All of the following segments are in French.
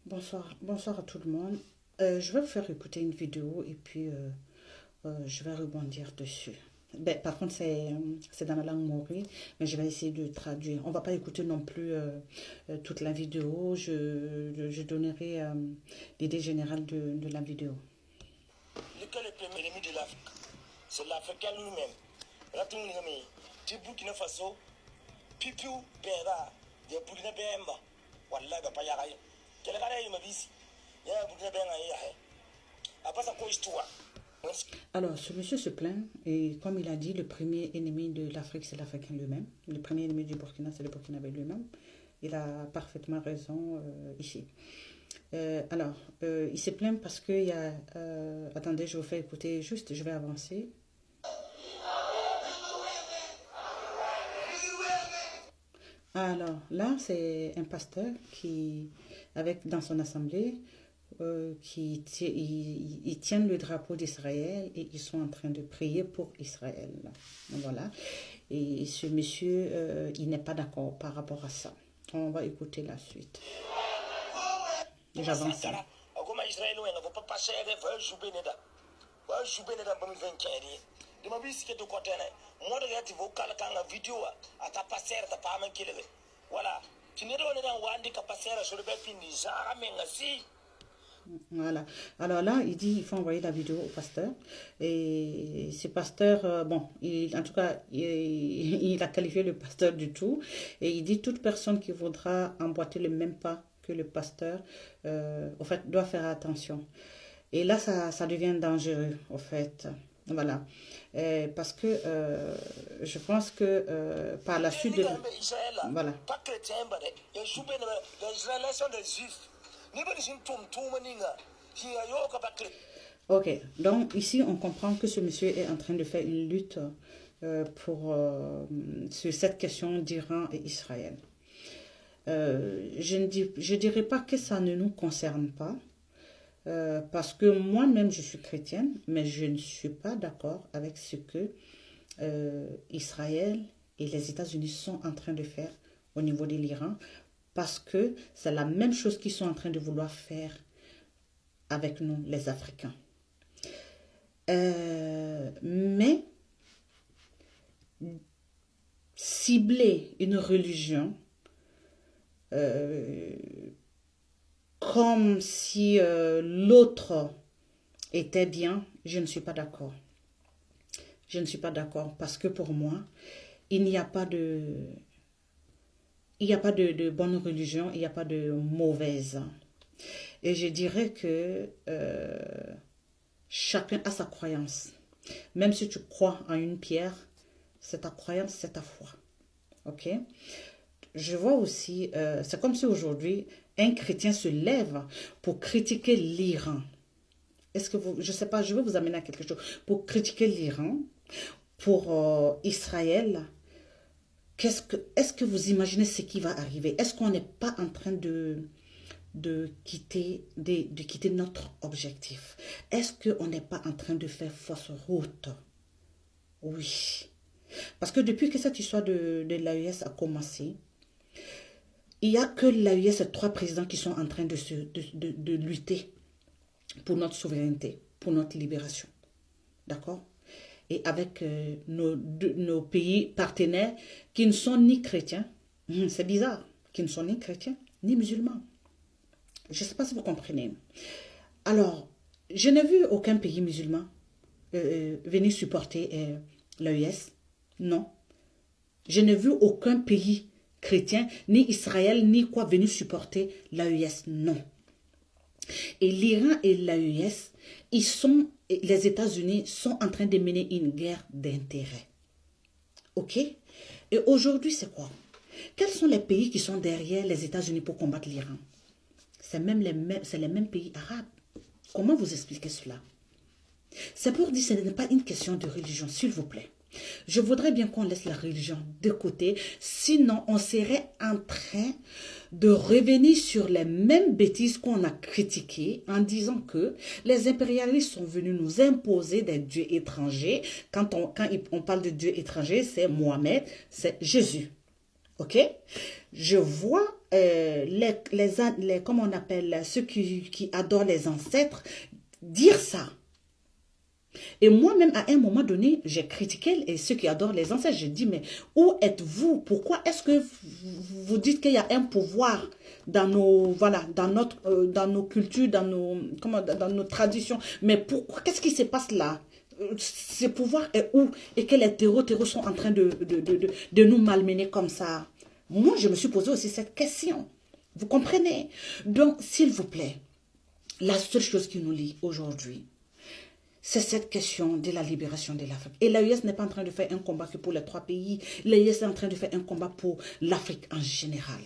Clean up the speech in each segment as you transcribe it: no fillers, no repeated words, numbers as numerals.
Bonsoir à tout le monde. Je vais vous faire écouter une vidéo et puis je vais rebondir dessus. Par contre, c'est dans la langue maori, mais je vais essayer de traduire. On va pas écouter non plus toute la vidéo. Je donnerai l'idée générale de la vidéo. Lequel est le premier ennemi de l'Afrique? C'est l'Africain lui-même. Là, tout le monde dit, tu Burkina Faso, Pipiou, Bera, de Burkina Bemba. Wallah, pas yaraï. Quel est le cas ici? Il y a Burkina Bemba. Après ça, quoi, histoire? Alors, ce monsieur se plaint, et comme il a dit, le premier ennemi de l'Afrique, c'est l'Africain lui-même. Le premier ennemi du Burkina, c'est le Burkinabé lui-même. Il a parfaitement raison ici. Il se plaint parce qu'il y a... attendez, je vous fais écouter juste, je vais avancer. Alors, là, c'est un pasteur qui, dans son assemblée, ils tiennent le drapeau d'Israël et ils sont en train de prier pour Israël. Voilà. Et ce monsieur, il n'est pas d'accord par rapport à ça. On va écouter la suite. J'avance. Voilà. Alors là, il dit il faut envoyer la vidéo au pasteur. Et ce pasteur, en tout cas, il a qualifié le pasteur du tout. Et il dit toute personne qui voudra emboîter le même pas que le pasteur, au fait, doit faire attention. Et là, ça devient dangereux, au fait. Voilà. Parce que je pense que par la suite de... Voilà. Ok, donc ici on comprend que ce monsieur est en train de faire une lutte sur cette question d'Iran et Israël. Je dirais pas que ça ne nous concerne pas, parce que moi-même je suis chrétienne, mais je ne suis pas d'accord avec ce que Israël et les États-Unis sont en train de faire au niveau de l'Iran, parce que c'est la même chose qu'ils sont en train de vouloir faire avec nous, les Africains. Mais cibler une religion comme si l'autre était bien, je ne suis pas d'accord. Je ne suis pas d'accord parce que pour moi, il n'y a pas de bonne religion, il n'y a pas de mauvaise. Et je dirais que chacun a sa croyance. Même si tu crois en une pierre, c'est ta croyance, c'est ta foi. Ok? Je vois aussi, c'est comme si aujourd'hui, un chrétien se lève pour critiquer l'Iran. Est-ce que je ne sais pas, je vais vous amener à quelque chose. Pour critiquer l'Iran, pour Israël, est-ce que vous imaginez ce qui va arriver? Est-ce qu'on n'est pas en train de quitter notre objectif? Est-ce qu'on n'est pas en train de faire fausse route? Oui. Parce que depuis que cette histoire de l'AES a commencé, il n'y a que l'AES et 3 présidents qui sont en train de lutter pour notre souveraineté, pour notre libération. D'accord? Et avec nos pays partenaires qui ne sont ni chrétiens, c'est bizarre, qui ne sont ni chrétiens ni musulmans. Je ne sais pas si vous comprenez. Alors, je n'ai vu aucun pays musulman venir supporter l'AES. Non. Je n'ai vu aucun pays chrétien, ni Israël, ni quoi, venir supporter l'AES. Non. Et l'Iran et l'AES, les États-Unis sont en train de mener une guerre d'intérêt. Ok? Et aujourd'hui, c'est quoi? Quels sont les pays qui sont derrière les États-Unis pour combattre l'Iran? C'est les mêmes pays arabes. Comment vous expliquez cela? C'est pour dire que ce n'est pas une question de religion, s'il vous plaît. Je voudrais bien qu'on laisse la religion de côté, sinon on serait en train de revenir sur les mêmes bêtises qu'on a critiquées en disant que les impérialistes sont venus nous imposer des dieux étrangers. Quand on parle de dieux étrangers, c'est Mohamed, c'est Jésus. Ok? Je vois comment on appelle, ceux qui adorent les ancêtres, dire ça. Et moi-même, à un moment donné, j'ai critiqué ceux qui adorent les ancêtres. J'ai dit, mais où êtes-vous? Pourquoi est-ce que vous dites qu'il y a un pouvoir dans nos, voilà, dans nos cultures, dans nos traditions? Mais pourquoi? Qu'est-ce qui se passe là? Ce pouvoir est où? Et que les terreaux sont en train de nous malmener comme ça? Moi, je me suis posé aussi cette question. Vous comprenez? Donc, s'il vous plaît, la seule chose qui nous lie aujourd'hui, c'est cette question de la libération de l'Afrique. Et l'AES n'est pas en train de faire un combat que pour les 3 pays. L'AES est en train de faire un combat pour l'Afrique en général.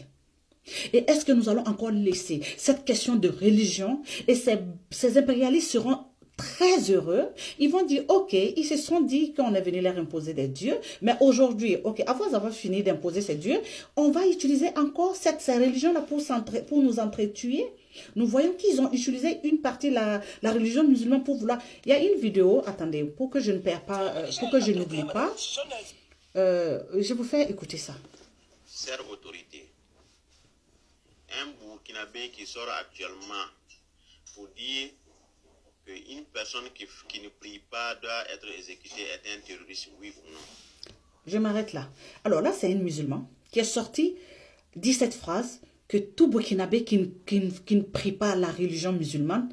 Et est-ce que nous allons encore laisser cette question de religion, et ces impérialistes seront très heureux, ils vont dire, ok, ils se sont dit qu'on est venu leur imposer des dieux, mais aujourd'hui, ok, avant d'avoir fini d'imposer ces dieux, on va utiliser encore ces religions-là pour nous entretuer. Nous voyons qu'ils ont utilisé une partie de la religion musulmane pour vouloir... Il y a une vidéo, attendez, pour que je ne perds pas, pour que je n'oublie pas, je vous fais écouter ça. Chère autorité, un Burkinabé qui sort actuellement pour dire qu'une personne qui ne prie pas doit être exécutée est un terroriste, oui ou non? Je m'arrête là. Alors là, c'est un musulman qui est sorti, dit cette phrase, que tout Burkinabé qui ne prie pas la religion musulmane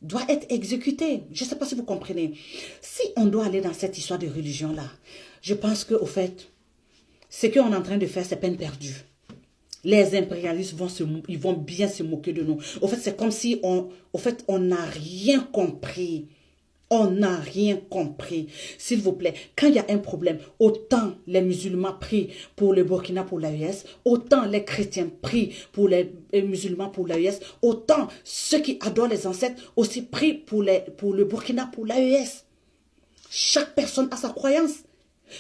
doit être exécuté. Je ne sais pas si vous comprenez. Si on doit aller dans cette histoire de religion-là, je pense qu'au fait, ce qu'on est en train de faire, c'est peine perdue. Les impérialistes ils vont bien se moquer de nous. Au fait, c'est comme si on n'a rien compris. On n'a rien compris. S'il vous plaît, quand il y a un problème, autant les musulmans prient pour le Burkina, pour l'AES, autant les chrétiens prient pour les musulmans, pour l'AES, autant ceux qui adorent les ancêtres aussi prient pour le Burkina, pour l'AES. Chaque personne a sa croyance.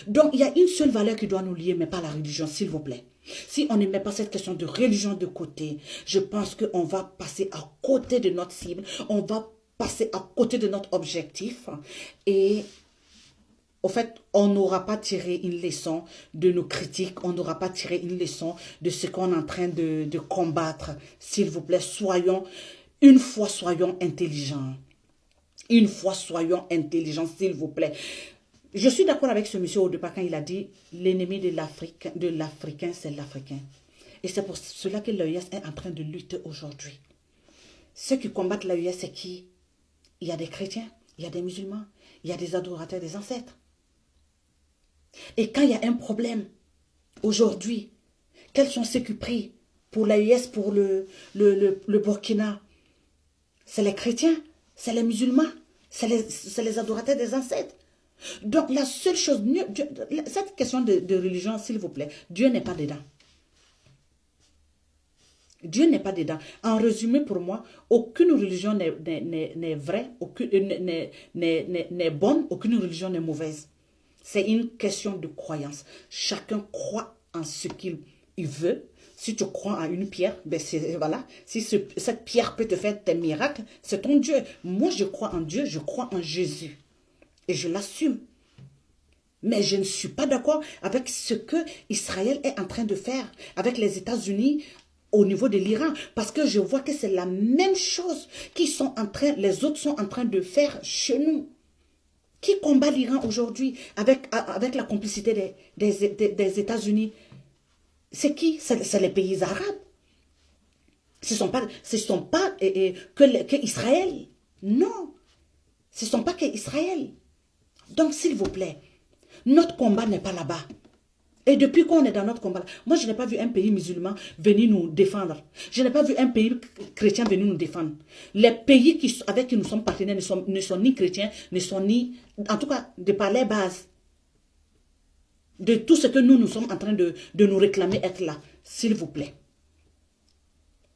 Donc, il y a une seule valeur qui doit nous lier, mais pas la religion, s'il vous plaît. Si on ne met pas cette question de religion de côté, je pense qu'on va passer à côté de notre cible, on va passer à côté de notre objectif et au fait, on n'aura pas tiré une leçon de nos critiques, on n'aura pas tiré une leçon de ce qu'on est en train de combattre. S'il vous plaît, soyons intelligents. Une fois, soyons intelligents, s'il vous plaît. Je suis d'accord avec ce monsieur au départ quand il a dit l'ennemi de l'Africain, c'est l'Africain. Et c'est pour cela que l'AES est en train de lutter aujourd'hui. Ceux qui combattent l'AES, c'est qui? Il y a des chrétiens, il y a des musulmans, il y a des adorateurs des ancêtres. Et quand il y a un problème, aujourd'hui, quels sont ceux qui prient pour l'AES, pour le Burkina? C'est les chrétiens, c'est les musulmans, c'est les adorateurs des ancêtres. Donc, la seule chose, cette question de religion, s'il vous plaît, Dieu n'est pas dedans. Dieu n'est pas dedans. En résumé, pour moi, aucune religion n'est vraie, n'est bonne, aucune religion n'est mauvaise. C'est une question de croyance. Chacun croit en ce qu'il veut. Si tu crois en une pierre, ben voilà. Si cette pierre peut te faire tes miracles, c'est ton Dieu. Moi, je crois en Dieu, je crois en Jésus. Et je l'assume. Mais je ne suis pas d'accord avec ce que Israël est en train de faire avec les États-Unis au niveau de l'Iran. Parce que je vois que c'est la même chose les autres sont en train de faire chez nous. Qui combat l'Iran aujourd'hui avec la complicité des États-Unis? C'est qui? C'est les pays arabes. Ce ne sont pas que Israël. Non. Ce ne sont pas que Israël. Donc, s'il vous plaît, notre combat n'est pas là-bas. Et depuis qu'on est dans notre combat, moi, je n'ai pas vu un pays musulman venir nous défendre. Je n'ai pas vu un pays chrétien venir nous défendre. Les pays avec qui nous sommes partenaires ne sont ni chrétiens, ne sont ni, en tout cas, de par les bases de tout ce que nous sommes en train de nous réclamer être là. S'il vous plaît.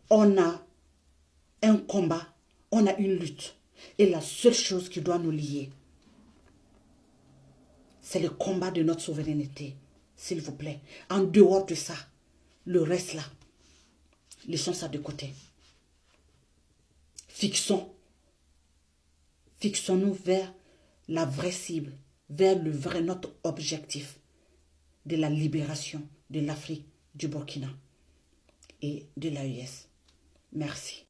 On a un combat, on a une lutte. Et la seule chose qui doit nous lier, c'est le combat de notre souveraineté, s'il vous plaît. En dehors de ça, le reste là, laissons ça de côté. Fixons-nous vers la vraie cible, vers notre objectif de la libération de l'Afrique, du Burkina. et de l'AES. Merci.